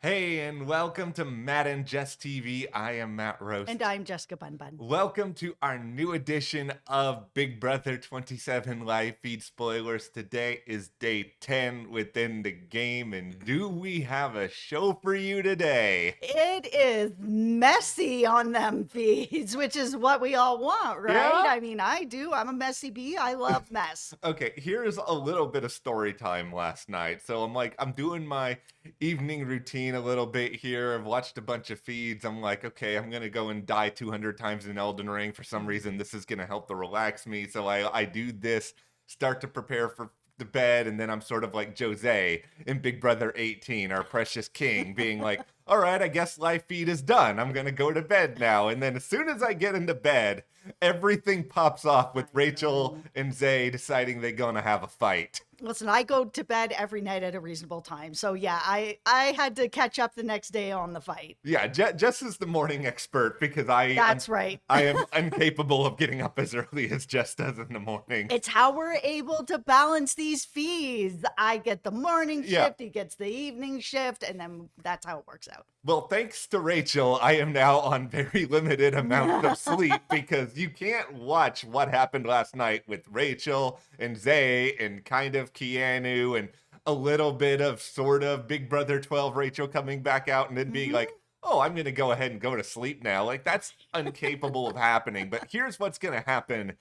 Hey, and welcome to Matt and Jess TV. I am Matt Roast. And I'm Jessica Bun Bun. Welcome to our new edition of Big Brother 27 live feed spoilers. Today is day 10 within the game, and do we have a show for you today? It is messy on them feeds, which is what we all want, right? Yeah? I mean, I do. I'm a messy bee. I love mess. Okay, here's a little bit of story time last night. So I'm doing my evening routine a little bit here. I've watched a bunch of feeds. I'm like, okay, I'm gonna go and die 200 times in Elden Ring. For some reason, this is gonna help to relax me. So I do this, start to prepare for the bed, and then I'm sort of like Jose in Big Brother 18, our precious king, being like, all right, I guess live feed is done. I'm gonna go to bed now. And then as soon as I get into bed, everything pops off with Rachel and Zae deciding they're gonna have a fight. Listen, I go to bed every night at a reasonable time. So yeah, I had to catch up the next day on the fight. Yeah, Jess is the morning expert because That's right. I am incapable of getting up as early as Jess does in the morning. It's how we're able to balance these feeds. I get the morning shift, he gets the evening shift, and then that's how it works out. Well, thanks to Rachel, I am now on very limited amounts of sleep because you can't watch what happened last night with Rachel and Zae and kind of Keanu and a little bit of sort of Big Brother 12 Rachel coming back out and then being like, oh, I'm going to go ahead and go to sleep now. Like, that's incapable of happening. But here's what's going to happen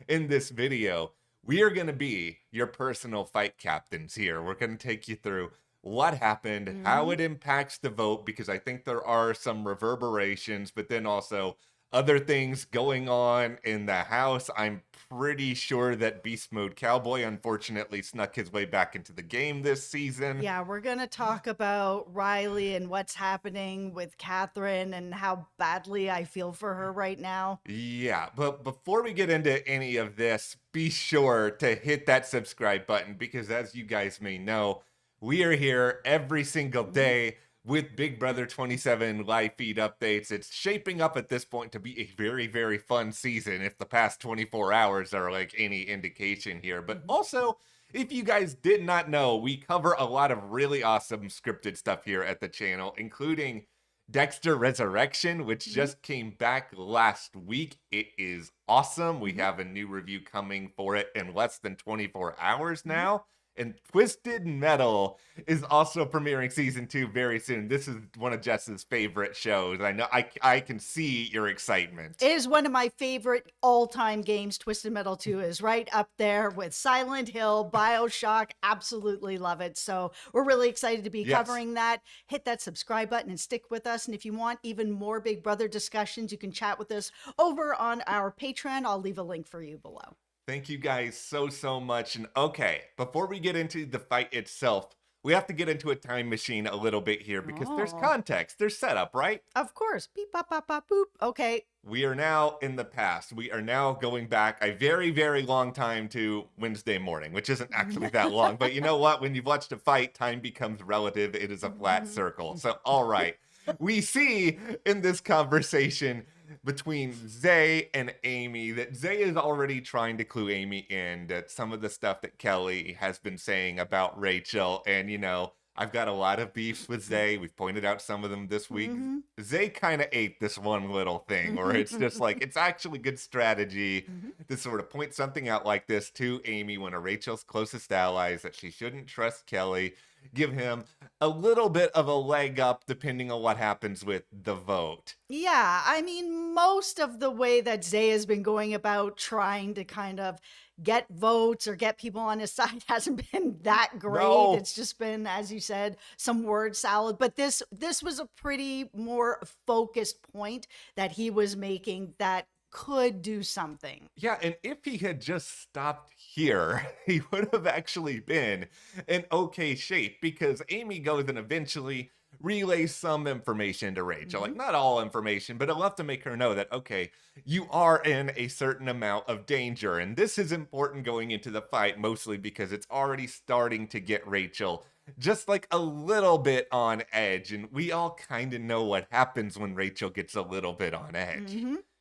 in this video. We are going to be your personal fight captains here. We're going to take you through what happened, how it impacts the vote, because I think there are some reverberations, but then also other things going on in the house. I'm pretty sure that Beast Mode Cowboy unfortunately snuck his way back into the game this season. Yeah, we're going to talk about Riley and what's happening with Catherine and how badly I feel for her right now. Yeah, but before we get into any of this, be sure to hit that subscribe button because as you guys may know, we are here every single day with Big Brother 27 live feed updates. It's shaping up at this point to be a very, very fun season if the past 24 hours are like any indication here. But also, if you guys did not know, we cover a lot of really awesome scripted stuff here at the channel, including Dexter Resurrection, which just came back last week. It is awesome. We have a new review coming for it in less than 24 hours now. And Twisted Metal is also premiering season 2 very soon. This is one of Jess's favorite shows. I know I can see your excitement. It is one of my favorite all-time games. Twisted Metal 2 is right up there with Silent Hill, BioShock. Absolutely love it. So we're really excited to be covering that. Hit that subscribe button and stick with us. And if you want even more Big Brother discussions, you can chat with us over on our Patreon. I'll leave a link for you below. Thank you guys so much. And okay, before we get into the fight itself, we have to get into a time machine a little bit here because there's context, there's setup, right? Of course. Beep, bop, bop, bop, boop. Okay. We are now in the past. We are now going back a very, very long time to Wednesday morning, which isn't actually that long. But you know what? When you've watched a fight, time becomes relative. It is a flat circle. So, all right. We see in this conversation between Zae and Amy that Zae is already trying to clue Amy in that some of the stuff that Kelly has been saying about Rachel. And, you know, I've got a lot of beefs with Zae. We've pointed out some of them this week. Zae kind of ate this one little thing where it's just like, it's actually good strategy to sort of point something out like this to Amy, one of Rachel's closest allies, that she shouldn't trust Kelly. Give him a little bit of a leg up depending on what happens with the vote. Yeah, I mean, most of the way that Zae has been going about trying to kind of get votes or get people on his side hasn't been that great. No. It's just been, as you said, some word salad. But this was a pretty more focused point that he was making that could do something. Yeah, and if he had just stopped here, he would have actually been in okay shape because Amy goes and eventually relays some information to Rachel. Like, not all information, but enough to make her know that, okay, you are in a certain amount of danger. And this is important going into the fight, mostly because it's already starting to get Rachel just like a little bit on edge. And we all kind of know what happens when Rachel gets a little bit on edge.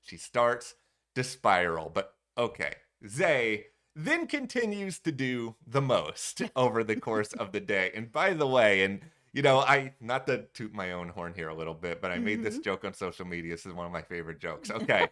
She starts to spiral, but okay. Zae then continues to do the most over the course of the day. And by the way, and You know, I not to toot my own horn here a little bit, but I made this Hmm. joke on social media. This is one of my favorite jokes. Okay.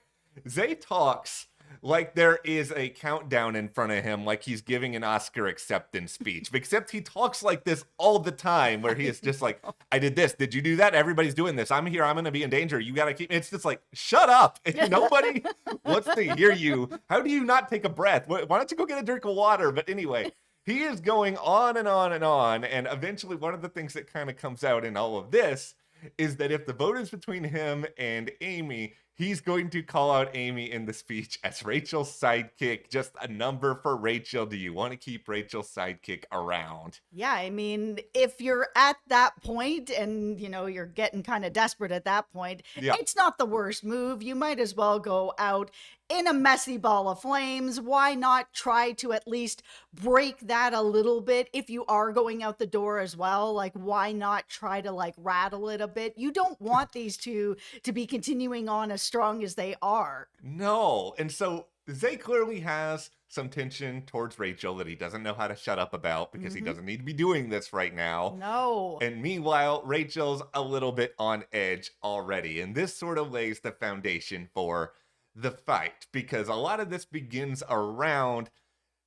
Zay talks like there is a countdown in front of him, like he's giving an Oscar acceptance speech. Except he talks like this all the time, where he is just like, I did this. Did you do that? Everybody's doing this. I'm here. I'm going to be in danger. You got to keep. It's just like, shut up. And nobody wants to hear you. How do you not take a breath? Why don't you go get a drink of water? But anyway. He is going on and on and on. And eventually, one of the things that kind of comes out in all of this is that if the vote is between him and Amy, he's going to call out Amy in the speech as Rachel's sidekick. Just a number for Rachel. Do you want to keep Rachel's sidekick around? Yeah, I mean, if you're at that point and, you're getting kind of desperate at that point, Yeah. it's not the worst move. You might as well go out in a messy ball of flames. Why not try to at least break that a little bit if you are going out the door as well? Like, why not try to rattle it a bit? You don't want these two to be continuing on as strong as they are. No. And so Zay clearly has some tension towards Rachel that he doesn't know how to shut up about because he doesn't need to be doing this right now. No. And meanwhile, Rachel's a little bit on edge already. And this sort of lays the foundation for the fight because a lot of this begins around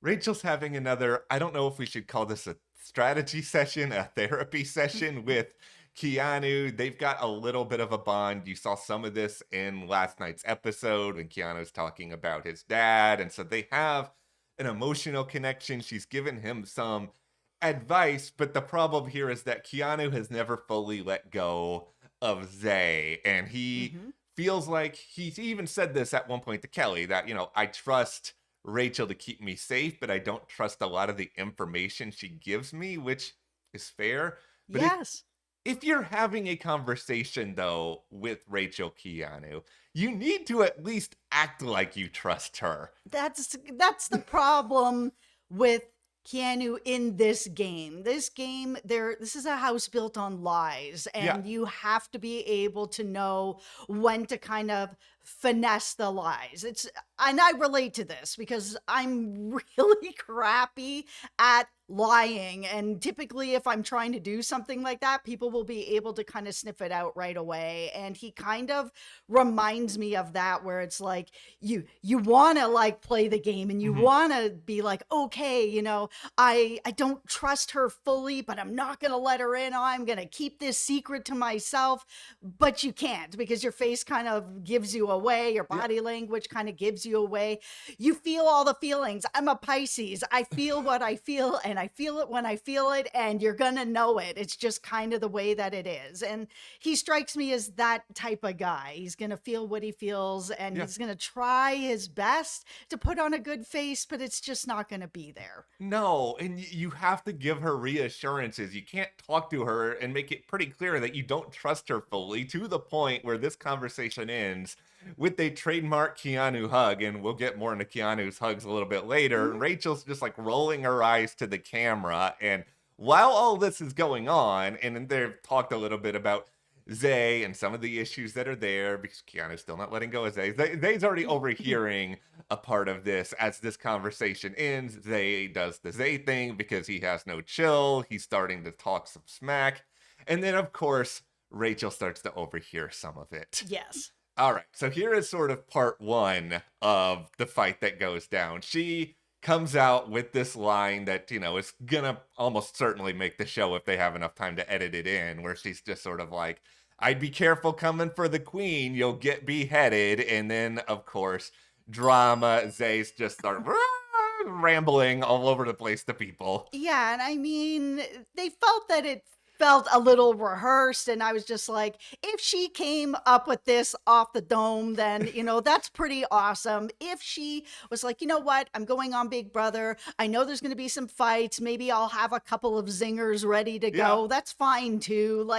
Rachel's having another, I don't know if we should call this a strategy session, a therapy session with Keanu. They've got a little bit of a bond. You saw some of this in last night's episode when Keanu's talking about his dad. And so they have an emotional connection. She's given him some advice, but the problem here is that Keanu has never fully let go of Zae. And he feels like he's even said this at one point to Kelly that, I trust Rachel to keep me safe, but I don't trust a lot of the information she gives me, which is fair. But Yes. if you're having a conversation, though, with Rachel Keanu, you need to at least act like you trust her. That's the problem with Keanu in this game. This game, this is a house built on lies, and you have to be able to know when to kind of finesse the lies. And I relate to this because I'm really crappy at lying, and typically if I'm trying to do something like that, people will be able to kind of sniff it out right away. And he kind of reminds me of that, where it's like you want to play the game and you want to be like, okay, I don't trust her fully, but I'm not going to let her in. I'm going to keep this secret to myself. But you can't, because your face kind of gives you away. Your body language kind of gives you away. You feel all the feelings. I'm a Pisces. I feel what I feel, and I feel it when I feel it, and you're going to know it. It's just kind of the way that it is. And he strikes me as that type of guy. He's going to feel what he feels, and he's going to try his best to put on a good face, but it's just not going to be there. No, and you have to give her reassurances. You can't talk to her and make it pretty clear that you don't trust her fully, to the point where this conversation ends with a trademark Keanu hug, and we'll get more into Keanu's hugs a little bit later. Rachel's just rolling her eyes to the camera, and while all this is going on, and they've talked a little bit about Zae and some of the issues that are there because Keanu's still not letting go of Zae. Zae's already overhearing a part of this as this conversation ends. Zae does the Zae thing because he has no chill. He's starting to talk some smack. And then, of course, Rachel starts to overhear some of it. Yes. All right, so here is sort of part one of the fight that goes down. She comes out with this line that, is gonna almost certainly make the show if they have enough time to edit it in, where she's just sort of like, I'd be careful coming for the queen, you'll get beheaded. And then, of course, drama. Zae's just start rambling all over the place to people. Yeah, and I mean, they felt that it felt a little rehearsed, and I was just like, if she came up with this off the dome, then that's pretty awesome. If she was like, you know what, I'm going on Big Brother, I know there's going to be some fights, maybe I'll have a couple of zingers ready to go, that's fine too.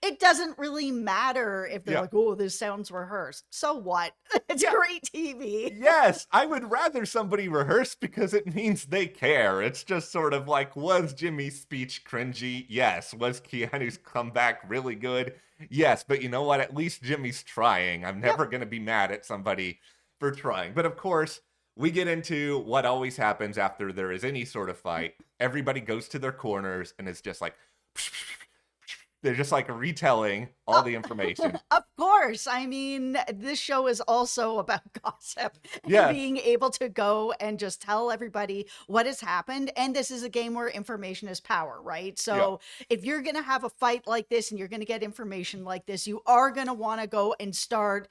It doesn't really matter if they're like, oh, this sounds rehearsed. So what? It's great TV. Yes, I would rather somebody rehearse because it means they care. It's just sort of like, was Jimmy's speech cringy? Yes. Was Keanu's comeback really good? Yes, but you know what? At least Jimmy's trying. I'm never going to be mad at somebody for trying. But of course, we get into what always happens after there is any sort of fight. Everybody goes to their corners and it's just like, They're just like retelling all the information. Of course. I mean, this show is also about gossip and Yes. being able to go and just tell everybody what has happened. And this is a game where information is power, right? So if you're going to have a fight like this and you're going to get information like this, you are going to want to go and start,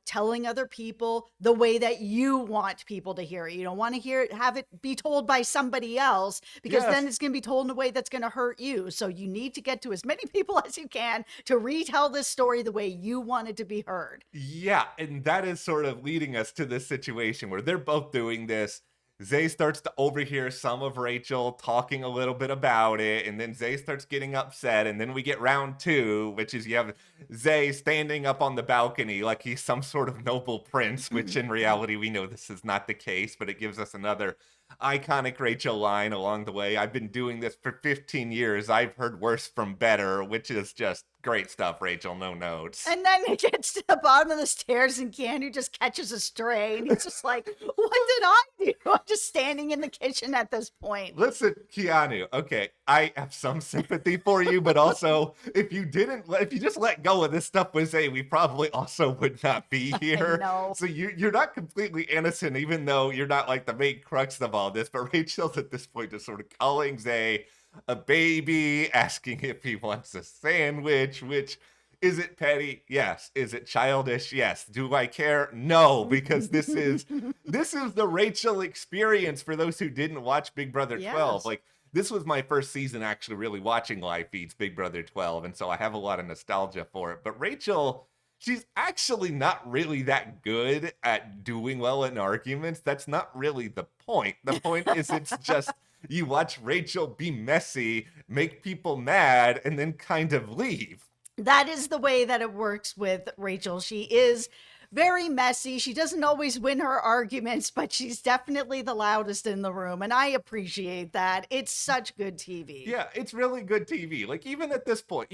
telling other people the way that you want people to hear it. You don't want to have it be told by somebody else, because then it's going to be told in a way that's going to hurt you. So you need to get to as many people as you can to retell this story the way you want it to be heard. Yeah, and that is sort of leading us to this situation where they're both doing this. Zae starts to overhear some of Rachel talking a little bit about it, and then Zae starts getting upset, and then we get round two, which is you have Zae standing up on the balcony like he's some sort of noble prince, which in reality we know this is not the case, but it gives us another iconic Rachel line along the way. I've been doing this for 15 years. I've heard worse from better, which is just great stuff, Rachel. No notes. And then it gets to the bottom of the stairs and Keanu just catches a stray and he's just like, what did I do? I'm just standing in the kitchen at this point. Listen, Keanu, okay, I have some sympathy for you, but also if you just let go of this stuff with Zae, we probably also would not be here. know. So you're not completely innocent, even though you're not like the main crux of all this, but Rachel's at this point just sort of calling Zae a baby, asking if he wants a sandwich, which is it petty? Yes. Is it childish? Yes. Do I care? No, because this is the Rachel experience for those who didn't watch Big Brother 12. Yes. Like, this was my first season actually really watching live feeds Big Brother 12, and so I have a lot of nostalgia for it. But Rachel, she's actually not really that good at doing well in arguments. That's not really the point. The point is it's just you watch Rachel be messy, make people mad, and then kind of leave. That is the way that it works with Rachel. She is very messy. She doesn't always win her arguments, but she's definitely the loudest in the room. And I appreciate that. It's such good TV. Yeah, it's really good TV. Like, even at this point,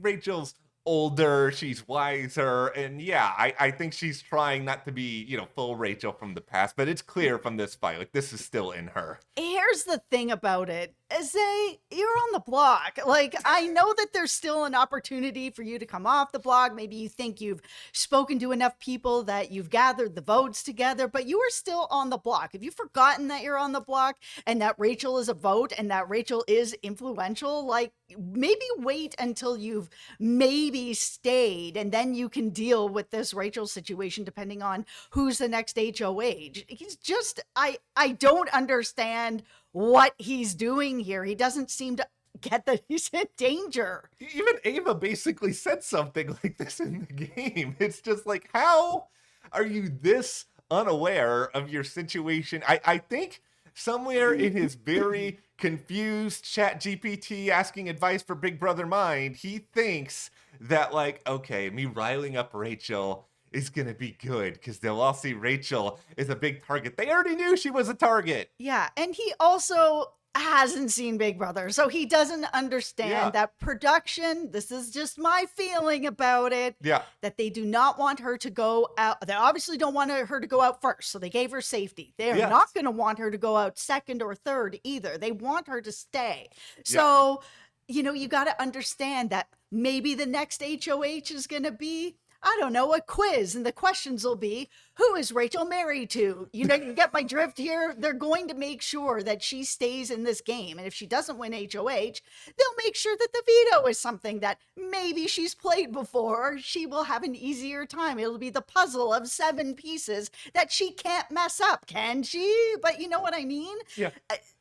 Rachel's older, she's wiser, and I think she's trying not to be, full Rachel from the past, but it's clear from this fight, like, this is still in her. Here's the thing about it. Zae, you're on the block. Like, I know that there's still an opportunity for you to come off the block. Maybe you think you've spoken to enough people that you've gathered the votes together, but you are still on the block. Have you forgotten that you're on the block and that Rachel is a vote and that Rachel is influential? Like, maybe wait until you've maybe stayed and then you can deal with this Rachel situation depending on who's the next HOH. He's just, I don't understand what he's doing here. He doesn't seem to get that he's in danger. Even Ava basically said something like this in the game. It's just like, how are you this unaware of your situation? I think somewhere in his very confused Chat GPT asking advice for Big Brother mind, he thinks that, like, okay, me riling up Rachel is gonna be good because they'll all see Rachel as a big target. They already knew she was a target. Yeah, and he also hasn't seen Big Brother, so he doesn't understand that production, this is just my feeling about it, that they do not want her to go out. They obviously don't want her to go out first, so they gave her safety. They are not going to want her to go out second or third either. They want her to stay. So, you got to understand that maybe the next HOH is going to be, I don't know, a quiz, and the questions will be, who is Rachel married to? You get my drift here? They're going to make sure that she stays in this game, and if she doesn't win HOH, they'll make sure that the veto is something that maybe she's played before. She will have an easier time. It'll be the puzzle of 7 pieces that she can't mess up, can she? But you know what I mean? Yeah.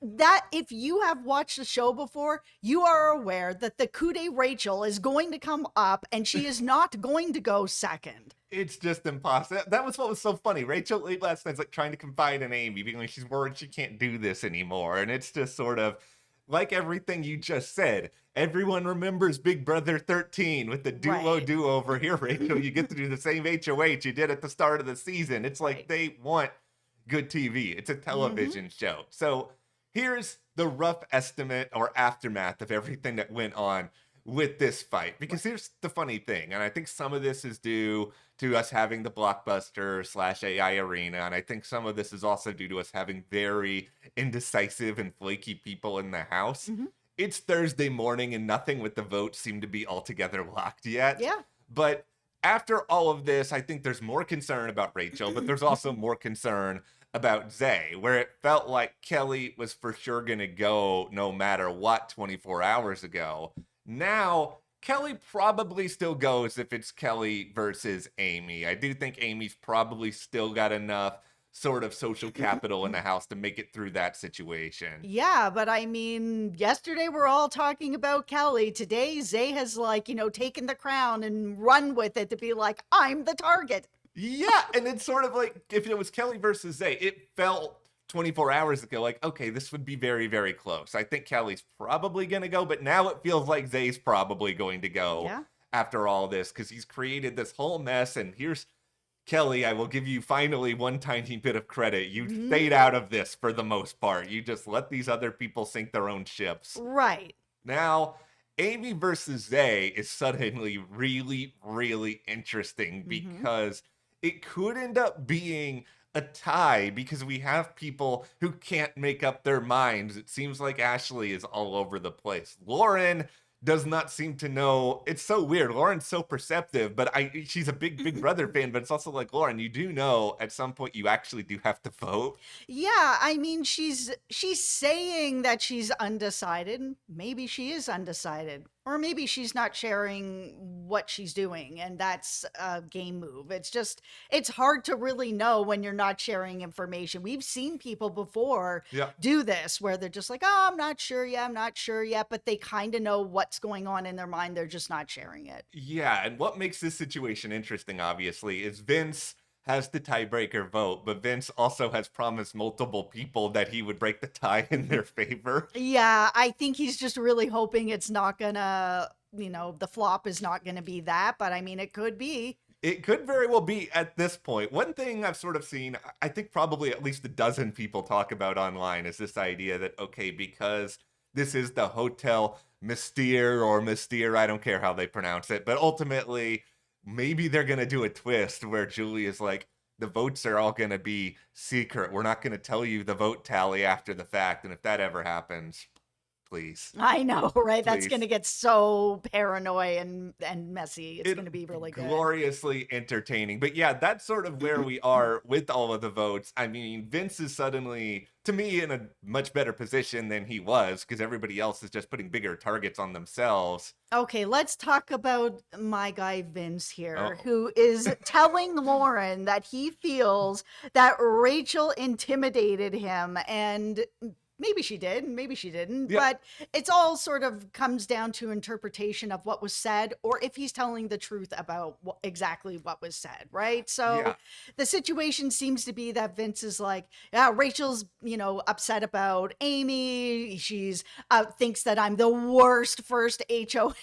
That if you have watched the show before, you are aware that the coup de Rachel is going to come up, and she is not going to go second. It's just impossible. That was what was so funny. Rachel late last night's like trying to confide in Amy, being like she's worried she can't do this anymore. And it's just sort of like everything you just said. Everyone remembers Big Brother 13 with the do-over here, Rachel. You get to do the same HOH you did at the start of the season. It's like they want good TV. It's a television show. So here's the rough estimate or aftermath of everything that went on with this fight, because here's the funny thing, and I think some of this is due to us having the Blockbuster / AI arena, and I think some of this is also due to us having very indecisive and flaky people in the house. it's Thursday morning and nothing with the vote seemed to be altogether locked yet. Yeah. But after all of this, I think there's more concern about Rachel, but there's also more concern about Zae, where it felt like Kelly was for sure going to go no matter what 24 hours ago. Now, Kelly probably still goes if it's Kelly versus Amy. I do think Amy's probably still got enough sort of social capital in the house to make it through that situation. Yeah, but I mean, yesterday we're all talking about Kelly. Today, Zay has taken the crown and run with it to be like, I'm the target. Yeah, and it's sort of like if it was Kelly versus Zae, it felt 24 hours ago like, okay, this would be very, very close. I think Kelly's probably going to go, but now it feels like Zae's probably going to go after all this because he's created this whole mess. And here's Kelly, I will give you finally one tiny bit of credit. You stayed out of this for the most part. You just let these other people sink their own ships. Right. Now, Amy versus Zae is suddenly really, really interesting because it could end up being a tie because we have people who can't make up their minds. It seems like Ashley is all over the place. Lauren does not seem to know. It's so weird. Lauren's so perceptive, but she's a big Brother fan, but it's also like, Lauren, you do know at some point you actually do have to vote. Yeah, I mean, she's saying that she's undecided. Maybe she is undecided. Or maybe she's not sharing what she's doing, and that's a game move. It's hard to really know when you're not sharing information. We've seen people before do this, where they're just like, oh, I'm not sure yet, but they kind of know what's going on in their mind. They're just not sharing it. Yeah, and what makes this situation interesting, obviously, is Vince has the tiebreaker vote, but Vince also has promised multiple people that he would break the tie in their favor. Yeah, I think he's just really hoping it's not gonna, the flop is not gonna be that, but I mean, it could be. It could very well be at this point. One thing I've sort of seen, I think probably at least a dozen people talk about online, is this idea that, okay, because this is the Hotel Mystere or Mystere, I don't care how they pronounce it, but ultimately maybe they're going to do a twist where Julie is like, the votes are all going to be secret. We're not going to tell you the vote tally after the fact. And if that ever happens, please. I know, right? Please. That's going to get so paranoid and messy. It's going to be really good. Gloriously entertaining. But yeah, that's sort of where we are with all of the votes. I mean, Vince is suddenly, to me, in a much better position than he was because everybody else is just putting bigger targets on themselves. Okay, let's talk about my guy Vince here, who is telling Lauren that he feels that Rachel intimidated him, and maybe she did, maybe she didn't, but it's all sort of comes down to interpretation of what was said, or if he's telling the truth about exactly what was said, right? So the situation seems to be that Vince is like, yeah, Rachel's, upset about Amy. She's thinks that I'm the worst first HOH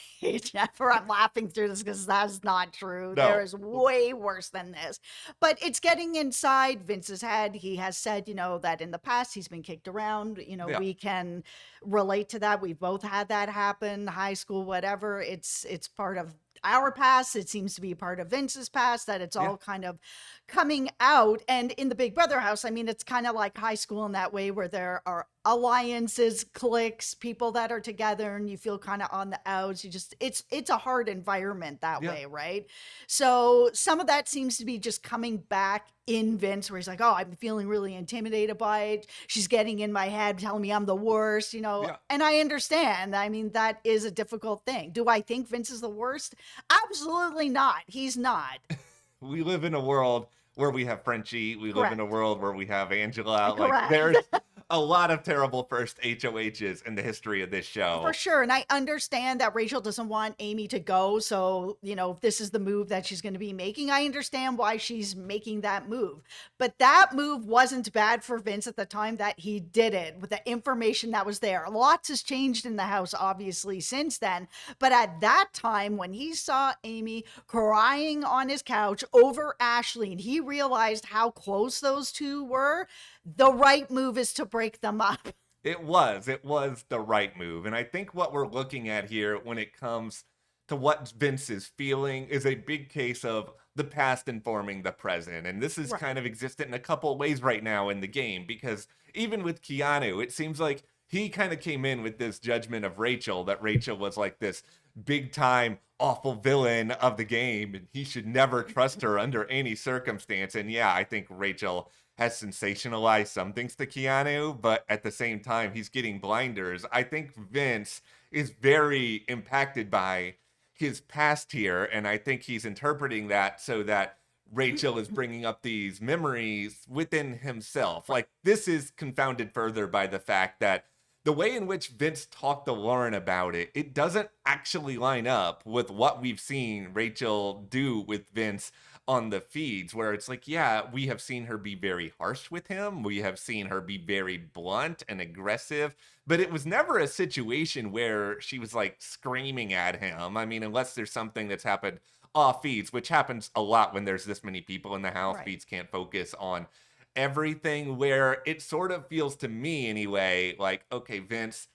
ever. I'm laughing through this because that's not true. No. There is way worse than this. But it's getting inside Vince's head. He has said, that in the past he's been kicked around. We can relate to that. We've both had that happen, high school, whatever. It's part of our past. It seems to be part of Vince's past, that it's all kind of coming out. And in the Big Brother house, I mean, it's kind of like high school in that way, where there are alliances, cliques, people that are together, and you feel kind of on the outs. It's a hard environment that way, right? So some of that seems to be just coming back in Vince, where he's like, oh, I'm feeling really intimidated by it. She's getting in my head, telling me I'm the worst, and I understand. I mean, that is a difficult thing. Do I think Vince is the worst? Absolutely not. He's not. We live in a world where we have Frenchie. We live in a world where we have Angela. Correct. Like, there's a lot of terrible first HOHs in the history of this show. For sure. And I understand that Rachel doesn't want Amy to go. So, if this is the move that she's going to be making, I understand why she's making that move. But that move wasn't bad for Vince at the time that he did it, with the information that was there. Lots has changed in the house, obviously, since then. But at that time, when he saw Amy crying on his couch over Ashley, and he realized how close those two were, the right move is to break them up. It was the right move. And I think what we're looking at here when it comes to what Vince is feeling is a big case of the past informing the present. And this is kind of existent in a couple of ways right now in the game, because even with Keanu, it seems like he kind of came in with this judgment of Rachel, that Rachel was like this big time awful villain of the game and he should never trust her under any circumstance. And yeah, I think Rachel has sensationalized some things to Keanu, but at the same time, he's getting blinders. I think Vince is very impacted by his past here, and I think he's interpreting that so that Rachel is bringing up these memories within himself. Like, this is confounded further by the fact that the way in which Vince talked to Lauren about it, it doesn't actually line up with what we've seen Rachel do with Vince on the feeds, where it's like, yeah, we have seen her be very harsh with him. We have seen her be very blunt and aggressive, but it was never a situation where she was like screaming at him. I mean, unless there's something that's happened off feeds, which happens a lot when there's this many people in the house. Right. Feeds can't focus on everything, where it sort of feels to me anyway, like, okay, Vince,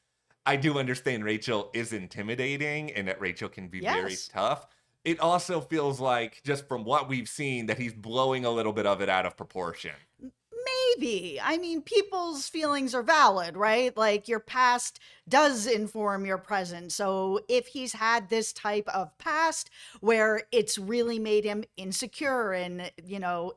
I do understand Rachel is intimidating and that Rachel can be very Yes. tough. It also feels like, just from what we've seen, that he's blowing a little bit of it out of proportion. Maybe. I mean, people's feelings are valid, right? Like, your past does inform your present. So if he's had this type of past where it's really made him insecure and,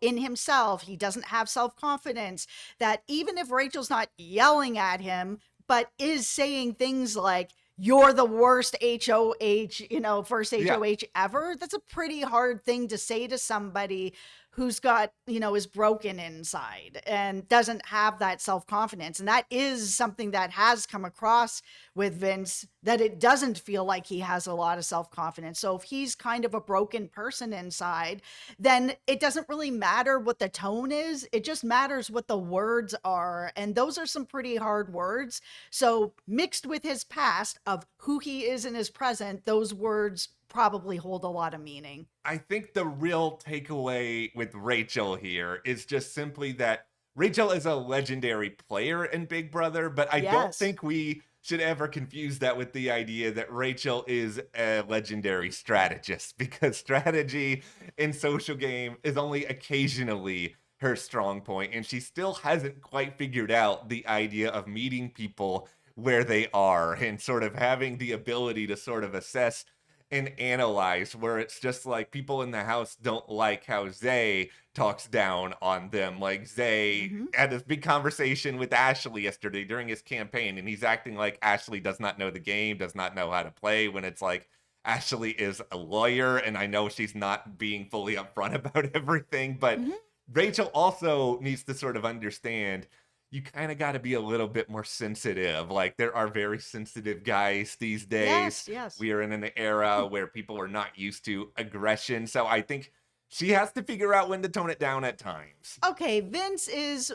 in himself, he doesn't have self-confidence, that even if Rachel's not yelling at him, but is saying things like, you're the worst HOH, first Yeah. HOH ever, that's a pretty hard thing to say to somebody who's got, is broken inside and doesn't have that self-confidence. And that is something that has come across with Vince, that it doesn't feel like he has a lot of self-confidence. So if he's kind of a broken person inside, then it doesn't really matter what the tone is. It just matters what the words are. And those are some pretty hard words. So mixed with his past of who he is in his present, those words probably hold a lot of meaning. I think the real takeaway with Rachel here is just simply that Rachel is a legendary player in Big Brother, but I don't Yes. think we should ever confuse that with the idea that Rachel is a legendary strategist, because strategy in social game is only occasionally her strong point, and she still hasn't quite figured out the idea of meeting people where they are and sort of having the ability to sort of assess and analyze, where it's just like people in the house don't like how Zae talks down on them. Like, Zae Mhm. had this big conversation with Ashley yesterday during his campaign, and he's acting like Ashley does not know the game, does not know how to play, when it's like, Ashley is a lawyer, and I know she's not being fully upfront about everything, but Mhm. Rachel also needs to sort of understand, you kind of got to be a little bit more sensitive. Like, there are very sensitive guys these days. Yes, yes. We are in an era where people are not used to aggression. So I think she has to figure out when to tone it down at times. Okay, Vince is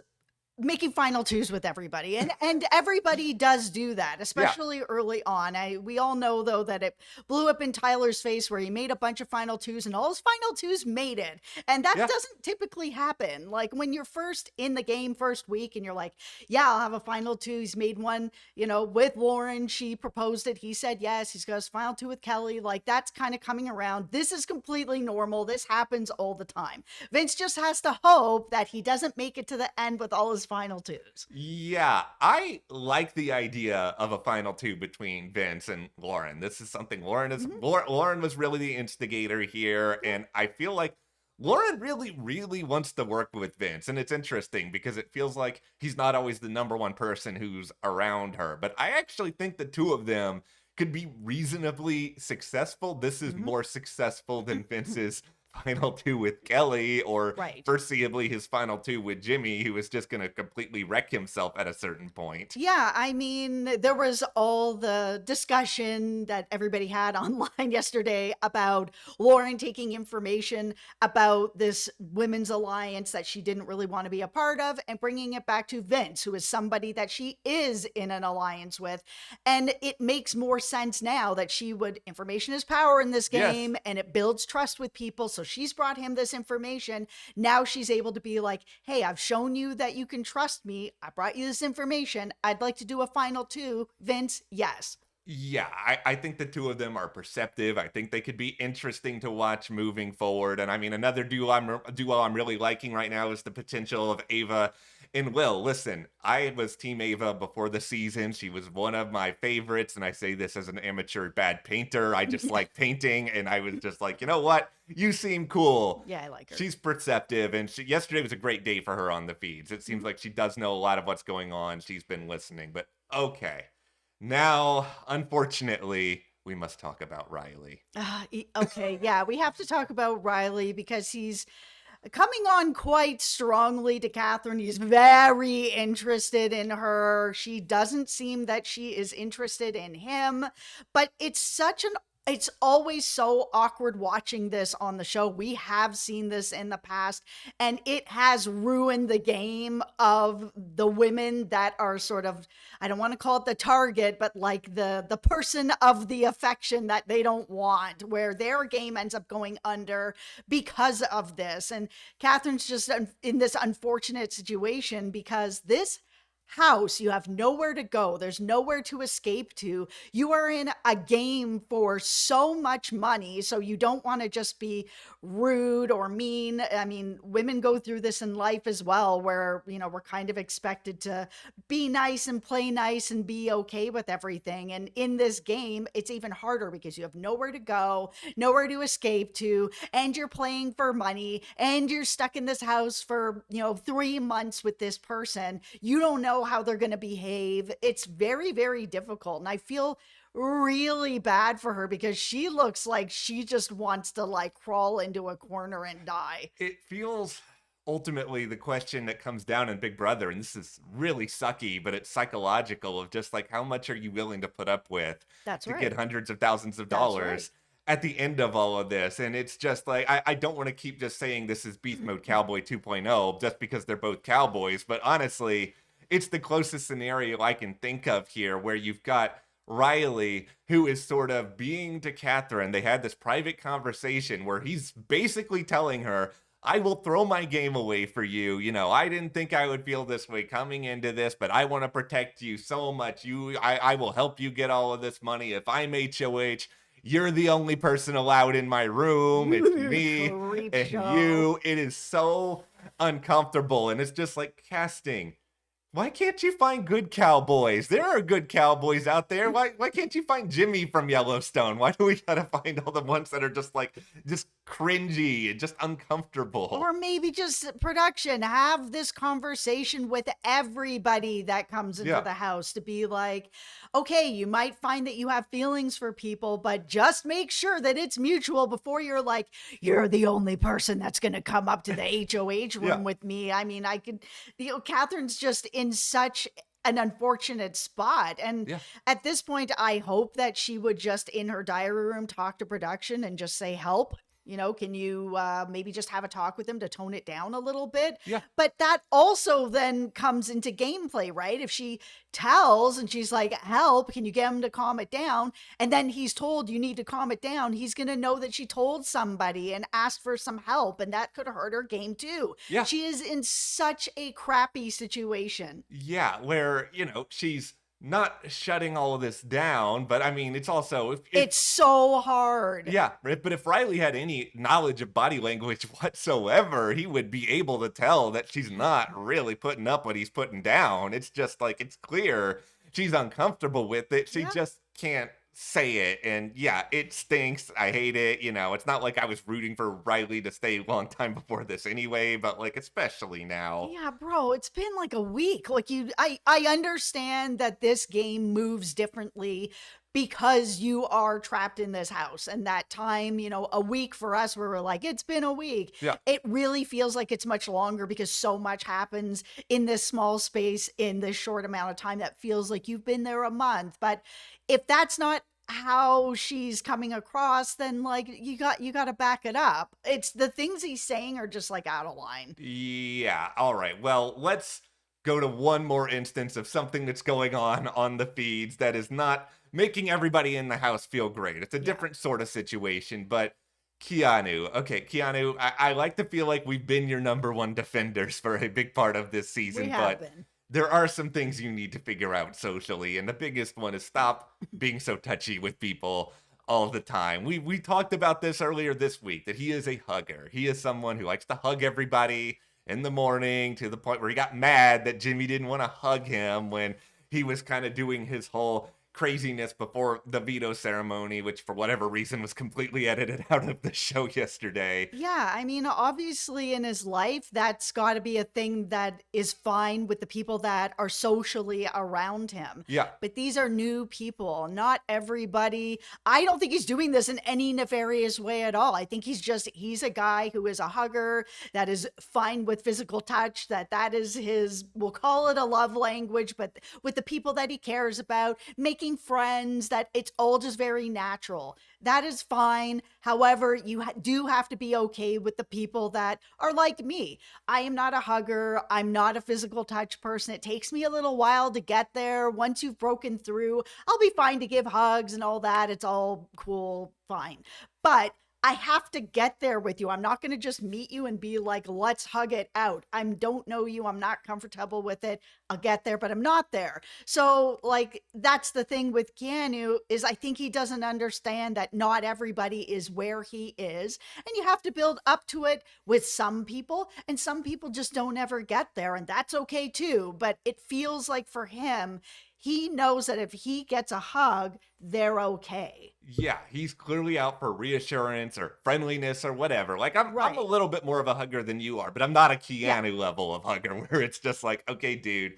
making final twos with everybody, and everybody does do that, especially early on. We all know, though, that it blew up in Tyler's face where he made a bunch of final twos and all his final twos made it, and that Yeah. doesn't typically happen. Like, when you're first in the game first week and you're like, yeah, I'll have a final two. He's made one, with Lauren. She proposed it, he said yes. He's got his final two with Kelly. Like, that's kind of coming around. This is completely normal. This happens all the time. Vince just has to hope that he doesn't make it to the end with all his final twos. Yeah, I like the idea of a final two between Vince and Lauren. This is something Lauren is. Lauren was really the instigator here, and I feel like Lauren really, really wants to work with Vince. And it's interesting because it feels like he's not always the number one person who's around her. But I actually think the two of them could be reasonably successful. This is more successful than Vince's final two with Kelly, or Right. foreseeably his final two with Jimmy, who was just going to completely wreck himself at a certain point. Yeah, I mean, there was all the discussion that everybody had online yesterday about Lauren taking information about this women's alliance that she didn't really want to be a part of and bringing it back to Vince, who is somebody that she is in an alliance with. And it makes more sense now that information is power in this Yes. game, and it builds trust with people. So she's brought him this information. Now she's able to be like, hey, I've shown you that you can trust me. I brought you this information. I'd like to do a final two. Vince, yes. Yeah, I think the two of them are perceptive. I think they could be interesting to watch moving forward. And I mean, another duo I'm really liking right now is the potential of Ava and Will. Listen, I was Team Ava before the season. She was one of my favorites, and I say this as an amateur bad painter. I just like painting, and I was just like, you know what? You seem cool. Yeah, I like her. She's perceptive, and yesterday was a great day for her on the feeds. It seems Mhm. like she does know a lot of what's going on. She's been listening, but okay. Now, unfortunately, we must talk about Riley. Okay, yeah, we have to talk about Riley because he's coming on quite strongly to Catherine. He's very interested in her. She doesn't seem that she is interested in him, but it's always so awkward watching this on the show. We have seen this in the past, and it has ruined the game of the women that are sort of, I don't want to call it the target, but like the person of the affection that they don't want, where their game ends up going under because of this. And Catherine's just in this unfortunate situation because this house, you have nowhere to go, there's nowhere to escape to. You are in a game for so much money, so you don't want to just be rude or mean. I mean, women go through this in life as well, where we're kind of expected to be nice and play nice and be okay with everything. And in this game, it's even harder because you have nowhere to go, nowhere to escape to, and you're playing for money, and you're stuck in this house for 3 months with this person. You don't know how they're going to behave. It's very, very difficult. And I feel really bad for her because she looks like she just wants to like crawl into a corner and die. It feels ultimately the question that comes down in Big Brother, and this is really sucky, but it's psychological of just like how much are you willing to put up with That's to get right. hundreds of thousands of That's right. dollars at the end of all of this. And it's just like I don't want to keep just saying this is Beast Mode Cowboy 2.0 just because they're both cowboys, but honestly, it's the closest scenario I can think of here where you've got Riley, who is sort of being to Catherine. They had this private conversation where he's basically telling her, I will throw my game away for you. You know, I didn't think I would feel this way coming into this, but I want to protect you so much. I will help you get all of this money. If I'm HOH, you're the only person allowed in my room. It's me Creep and show. you. It is so uncomfortable. And it's just like casting. Why can't you find good cowboys? There are good cowboys out there. Why can't you find Jimmy from Yellowstone? Why do we gotta find all the ones that are just cringy and just uncomfortable? Or maybe just production, have this conversation with everybody that comes into Yeah. the house to be like, okay, you might find that you have feelings for people, but just make sure that it's mutual before you're like, you're the only person that's going to come up to the HOH Yeah. room with me. I mean, I could, Catherine's just in such an unfortunate spot. And Yeah. at this point, I hope that she would just in her diary room talk to production and just say, help. Can you maybe just have a talk with him to tone it down a little bit? Yeah. But that also then comes into gameplay, right? If she tells and she's like, help, can you get him to calm it down? And then he's told you need to calm it down. He's going to know that she told somebody and asked for some help. And that could hurt her game too. Yeah. She is in such a crappy situation. Yeah. Where, she's not shutting all of this down, but I mean, it's also if It's so hard. yeah, right. But if Riley had any knowledge of body language whatsoever, he would be able to tell that she's not really putting up what he's putting down. It's just like it's clear she's uncomfortable with it. She Yeah. just can't say it. And yeah, it stinks. I hate it. It's not like I was rooting for Riley to stay a long time before this anyway, but like especially now. Yeah, bro, it's been like a week. Like I understand that this game moves differently because you are trapped in this house and that time, a week for us where we're like, it's been a week. Yeah. It really feels like it's much longer because so much happens in this small space in this short amount of time that feels like you've been there a month. But if that's not how she's coming across, then like you got to back it up. It's the things he's saying are just like out of line. Yeah. All right. Well, let's go to one more instance of something that's going on the feeds that is not making everybody in the house feel great. It's a different sort of situation, but Keanu. Okay, Keanu, I like to feel like we've been your number one defenders for a big part of this season, We but have been. there are some things you need to figure out socially, and the biggest one is stop being so touchy with people all the time. We talked about this earlier this week, that he is a hugger. He is someone who likes to hug everybody in the morning, to the point where he got mad that Jimmy didn't want to hug him when he was kind of doing his whole craziness before the veto ceremony, which for whatever reason was completely edited out of the show yesterday. Yeah, I mean, obviously in his life, that's got to be a thing that is fine with the people that are socially around him. Yeah. But these are new people, not everybody. I don't think he's doing this in any nefarious way at all. I think he's a guy who is a hugger, that is fine with physical touch, that is his, we'll call it a love language, but with the people that he cares about, making friends, that it's all just very natural. That is fine. However, you do have to be okay with the people that are like me. I am not a hugger. I'm not a physical touch person. It takes me a little while to get there. Once you've broken through, I'll be fine to give hugs and all that. It's all cool, fine. But I have to get there with you. I'm not going to just meet you and be like, let's hug it out. I don't know you. I'm not comfortable with it. I'll get there, but I'm not there. So like, that's the thing with Keanu, is I think he doesn't understand that not everybody is where he is. And you have to build up to it with some people, and some people just don't ever get there. And that's okay too. But it feels like for him, he knows that if he gets a hug, they're okay. Yeah, he's clearly out for reassurance or friendliness or whatever. Like, I'm a little bit more of a hugger than you are, but I'm not a Keanu level of hugger where it's just like, okay, dude,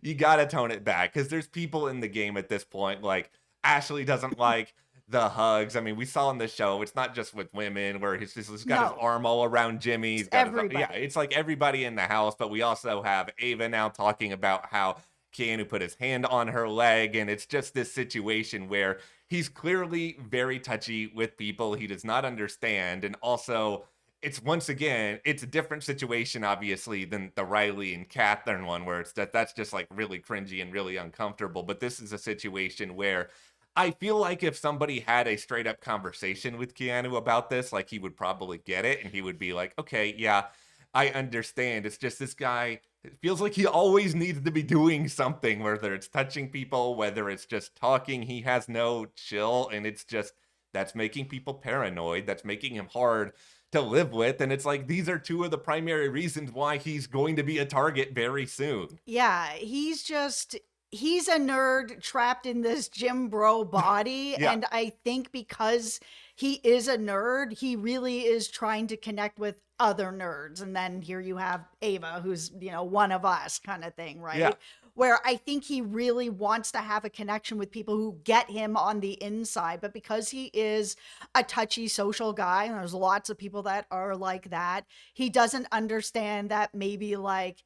you gotta tone it back. Because there's people in the game at this point, like Ashley doesn't like the hugs. I mean, we saw in the show, it's not just with women where he's got his arm all around Jimmy. He's got it's like everybody in the house. But we also have Ava now talking about how Keanu put his hand on her leg, and it's just this situation where he's clearly very touchy with people he does not understand. And also, it's once again, it's a different situation, obviously, than the Riley and Catherine one, where it's that's just like really cringy and really uncomfortable. But this is a situation where I feel like if somebody had a straight up conversation with Keanu about this, like, he would probably get it, and he would be like, okay, yeah, I understand. It's just this guy, it feels like he always needs to be doing something, whether it's touching people, whether it's just talking. He has no chill, and it's just, that's making people paranoid. That's making him hard to live with. And it's like, these are two of the primary reasons why he's going to be a target very soon. Yeah, he's a nerd trapped in this gym bro body. Yeah. And I think because he is a nerd, he really is trying to connect with other nerds. And then here you have Ava, who's, one of us kind of thing, right? Yeah. Where I think he really wants to have a connection with people who get him on the inside. But because he is a touchy social guy, and there's lots of people that are like that, he doesn't understand that maybe like,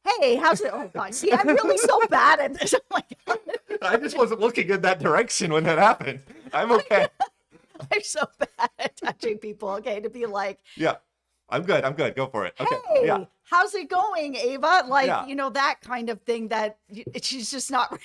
hey, how's it? Oh God, see, I'm really so bad at this. Oh my God. I just wasn't looking in that direction when that happened. I'm okay. I'm so bad at touching people. Okay, to be like, Yeah. I'm good. Go for it. Okay. Hey, Yeah. how's it going, Ava? Like, Yeah. that kind of thing that she's just not ready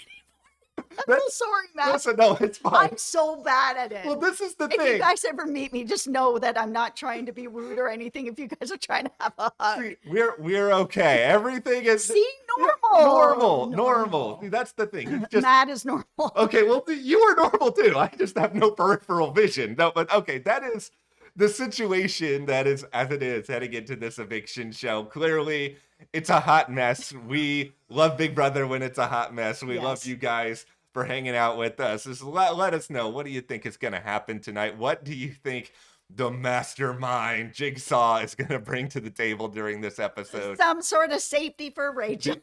for. I'm so sorry, Matt. Listen, no, it's fine. I'm so bad at it. Well, this is the if thing. you guys ever meet me, just know that I'm not trying to be rude or anything. If you guys are trying to have a hug. See, we're okay. Everything is See, normal. normal. See, that's the thing. It's just Matt is normal. okay. Well, you are normal too. I just have no peripheral vision. No, but okay, that is the situation that is as it is heading into this eviction show. Clearly, it's a hot mess. We love Big Brother when it's a hot mess. We love you guys for hanging out with us. Just let us know, what do you think is going to happen tonight? What do you think the mastermind Jigsaw is going to bring to the table during this episode? Some sort of safety for Rachel.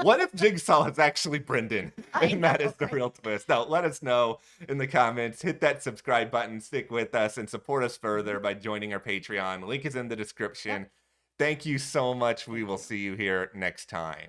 What if Jigsaw is actually Brendan? And that is the real twist. Now, let us know in the comments. Hit that subscribe button, stick with us, and support us further by joining our Patreon. Link is in the description. Thank you so much. We will see you here next time.